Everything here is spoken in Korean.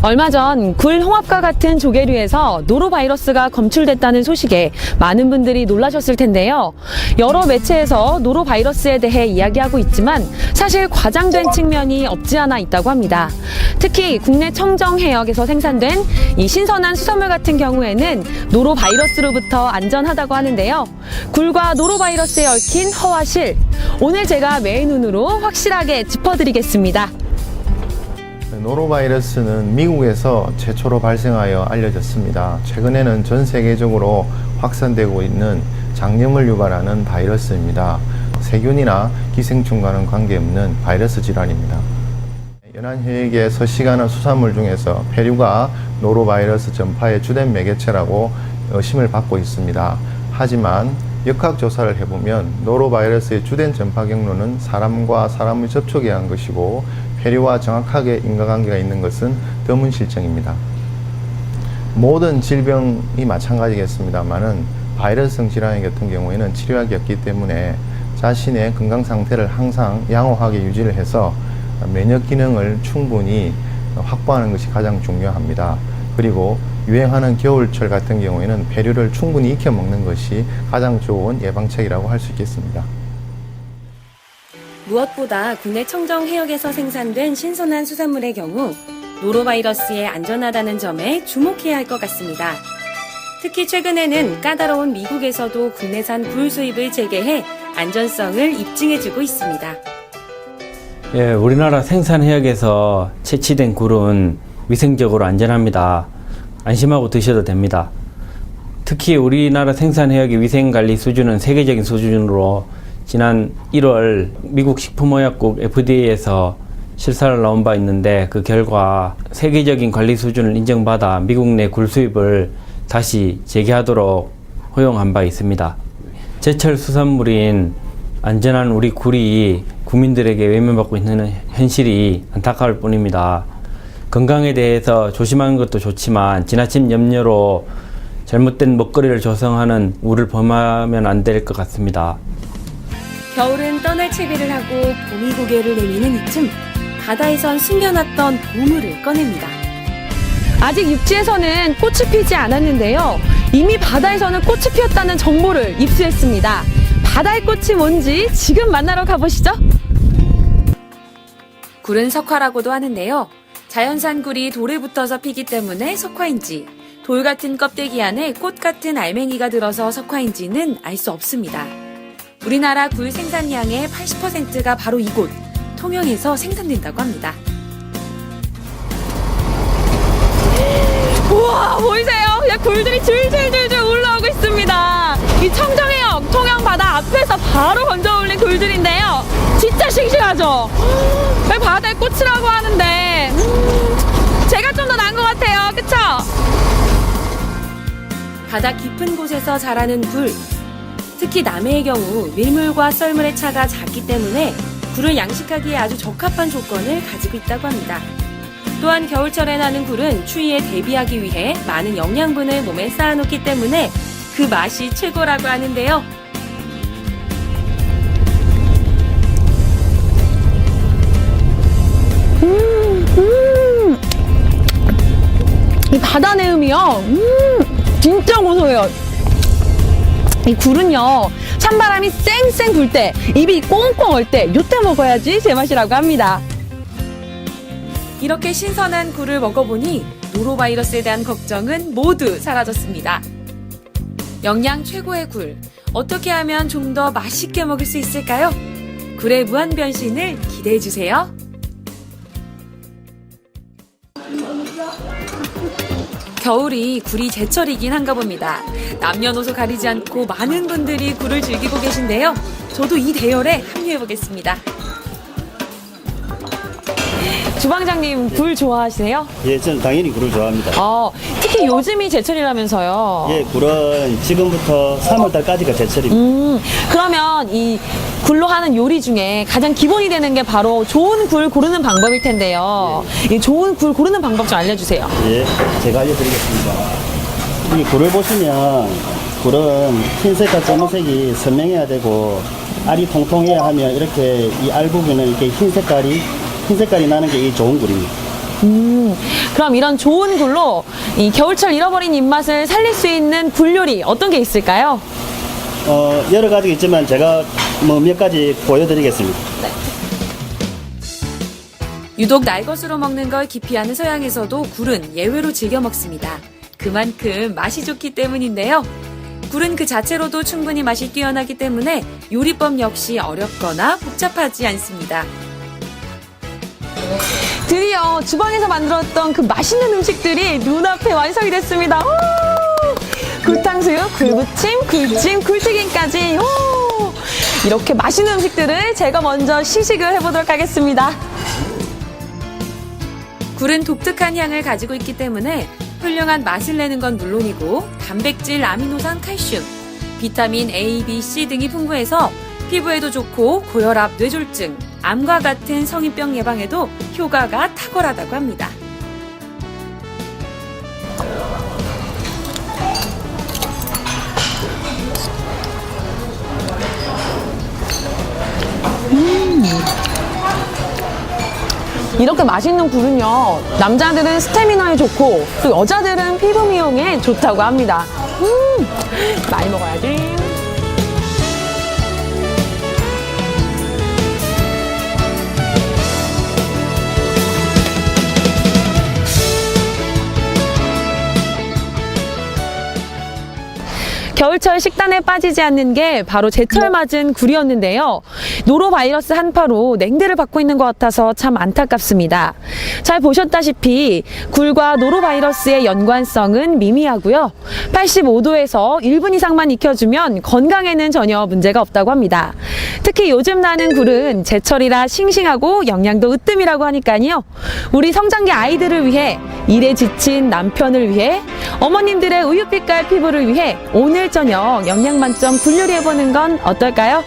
얼마 전 굴 홍합과 같은 조개류에서 노로바이러스가 검출됐다는 소식에 많은 분들이 놀라셨을 텐데요. 여러 매체에서 노로바이러스에 대해 이야기하고 있지만 사실 과장된 측면이 없지 않아 있다고 합니다. 특히 국내 청정 해역에서 생산된 이 신선한 수산물 같은 경우에는 노로바이러스로부터 안전하다고 하는데요. 굴과 노로바이러스에 얽힌 허와 실, 오늘 제가 매의 눈으로 확실하게 짚어드리겠습니다. 노로바이러스는 미국에서 최초로 발생하여 알려졌습니다. 최근에는 전 세계적으로 확산되고 있는 장염을 유발하는 바이러스입니다. 세균이나 기생충과는 관계없는 바이러스 질환입니다. 연안해역에 서식하는 수산물 중에서 페류가 노로바이러스 전파의 주된 매개체라고 의심을 받고 있습니다. 하지만 역학조사를 해보면 노로바이러스의 주된 전파 경로는 사람과 사람의 접촉에 의한 것이고 페류와 정확하게 인과관계가 있는 것은 드문 실정입니다. 모든 질병이 마찬가지겠습니다만은 바이러스성 질환 같은 경우에는 치료약이 없기 때문에 자신의 건강 상태를 항상 양호하게 유지를 해서 면역 기능을 충분히 확보하는 것이 가장 중요합니다. 그리고 유행하는 겨울철 같은 경우에는 페류를 충분히 익혀 먹는 것이 가장 좋은 예방책이라고 할 수 있겠습니다. 무엇보다 국내 청정 해역에서 생산된 신선한 수산물의 경우 노로바이러스에 안전하다는 점에 주목해야 할 것 같습니다. 특히 최근에는 까다로운 미국에서도 국내산 굴 수입을 재개해 안전성을 입증해주고 있습니다. 예, 우리나라 생산 해역에서 채취된 굴은 위생적으로 안전합니다. 안심하고 드셔도 됩니다. 특히 우리나라 생산 해역의 위생관리 수준은 세계적인 수준으로 지난 1월 미국 식품의약국 FDA에서 실사를 나온 바 있는데 그 결과 세계적인 관리 수준을 인정받아 미국 내 굴 수입을 다시 재개하도록 허용한 바 있습니다. 제철 수산물인 안전한 우리 굴이 국민들에게 외면받고 있는 현실이 안타까울 뿐입니다. 건강에 대해서 조심하는 것도 좋지만 지나친 염려로 잘못된 먹거리를 조성하는 우를 범하면 안 될 것 같습니다. 겨울은 떠날 채비를 하고 봄이 고개를 내미는 이쯤 바다에선 숨겨놨던 보물을 꺼냅니다. 아직 육지에서는 꽃이 피지 않았는데요. 이미 바다에서는 꽃이 피었다는 정보를 입수했습니다. 바다의 꽃이 뭔지 지금 만나러 가보시죠. 굴은 석화라고도 하는데요. 자연산 굴이 돌에 붙어서 피기 때문에 석화인지, 돌 같은 껍데기 안에 꽃 같은 알맹이가 들어서 석화인지는 알 수 없습니다. 우리나라 굴 생산량의 80%가 바로 이곳, 통영에서 생산된다고 합니다. 우와, 보이세요? 야, 굴들이 줄줄줄줄 올라오고 있습니다. 이 청정해역, 통영 바다 앞에서 바로 건져 올린 굴들인데요. 진짜 싱싱하죠? 바다의 꽃이라고 하는데 제가 좀 더 나은 것 같아요. 그쵸? 바다 깊은 곳에서 자라는 굴. 특히 남해의 경우 밀물과 썰물의 차가 작기 때문에 굴을 양식하기에 아주 적합한 조건을 가지고 있다고 합니다. 또한 겨울철에 나는 굴은 추위에 대비하기 위해 많은 영양분을 몸에 쌓아놓기 때문에 그 맛이 최고라고 하는데요. 이 바다 내음이요. 진짜 고소해요. 이 굴은요, 찬바람이 쌩쌩 불 때, 입이 꽁꽁 얼 때, 요때 먹어야지 제맛이라고 합니다. 이렇게 신선한 굴을 먹어보니 노로바이러스에 대한 걱정은 모두 사라졌습니다. 영양 최고의 굴, 어떻게 하면 좀 더 맛있게 먹을 수 있을까요? 굴의 무한 변신을 기대해주세요. 겨울이 굴이 제철이긴 한가 봅니다. 남녀노소 가리지 않고 많은 분들이 굴을 즐기고 계신데요. 저도 이 대열에 합류해보겠습니다. 주방장님, 굴 좋아하시세요? 예, 저는 당연히 굴을 좋아합니다. 특히 요즘이 제철이라면서요. 예, 굴은 지금부터 3월달까지가 제철입니다. 그러면 이 굴로 하는 요리 중에 가장 기본이 되는 게 바로 좋은 굴 고르는 방법일 텐데요. 이 좋은 굴 고르는 방법 좀 알려주세요. 예, 제가 알려드리겠습니다. 이 굴을 보시면 굴은 흰색과 검은색이 선명해야 되고 알이 통통해야 하면 이렇게 이 알 부분은 이렇게 흰 색깔이 나는 게 이 좋은 굴입니다. 그럼 이런 좋은 굴로 이 겨울철 잃어버린 입맛을 살릴 수 있는 굴 요리 어떤 게 있을까요? 여러 가지 있지만 제가 뭐 몇 가지 보여드리겠습니다. 유독 날것으로 먹는 걸 기피하는 서양에서도 굴은 예외로 즐겨 먹습니다. 그만큼 맛이 좋기 때문인데요. 굴은 그 자체로도 충분히 맛이 뛰어나기 때문에 요리법 역시 어렵거나 복잡하지 않습니다. 드디어 주방에서 만들었던 그 맛있는 음식들이 눈앞에 완성이 됐습니다. 오! 굴탕수육, 굴부침, 굴찜, 굴튀김까지. 오! 이렇게 맛있는 음식들을 제가 먼저 시식을 해보도록 하겠습니다. 굴은 독특한 향을 가지고 있기 때문에 훌륭한 맛을 내는 건 물론이고 단백질, 아미노산, 칼슘, 비타민 A, B, C 등이 풍부해서 피부에도 좋고 고혈압, 뇌졸중, 암과 같은 성인병 예방에도 효과가 탁월하다고 합니다. 이렇게 맛있는 굴은요, 남자들은 스태미나에 좋고 또 여자들은 피부 미용에 좋다고 합니다. 많이 먹어야지. 겨울철 식단에 빠지지 않는 게 바로 제철 맞은 굴이었는데요. 노로바이러스 한파로 냉대를 받고 있는 것 같아서 참 안타깝습니다. 잘 보셨다시피 굴과 노로바이러스의 연관성은 미미하고요. 85도에서 1분 이상만 익혀주면 건강에는 전혀 문제가 없다고 합니다. 특히 요즘 나는 굴은 제철이라 싱싱하고 영양도 으뜸이라고 하니까요. 우리 성장기 아이들을 위해, 일에 지친 남편을 위해, 어머님들의 우유빛깔 피부를 위해 오늘 저녁 영양 만점 굴 요리 해보는 건 어떨까요?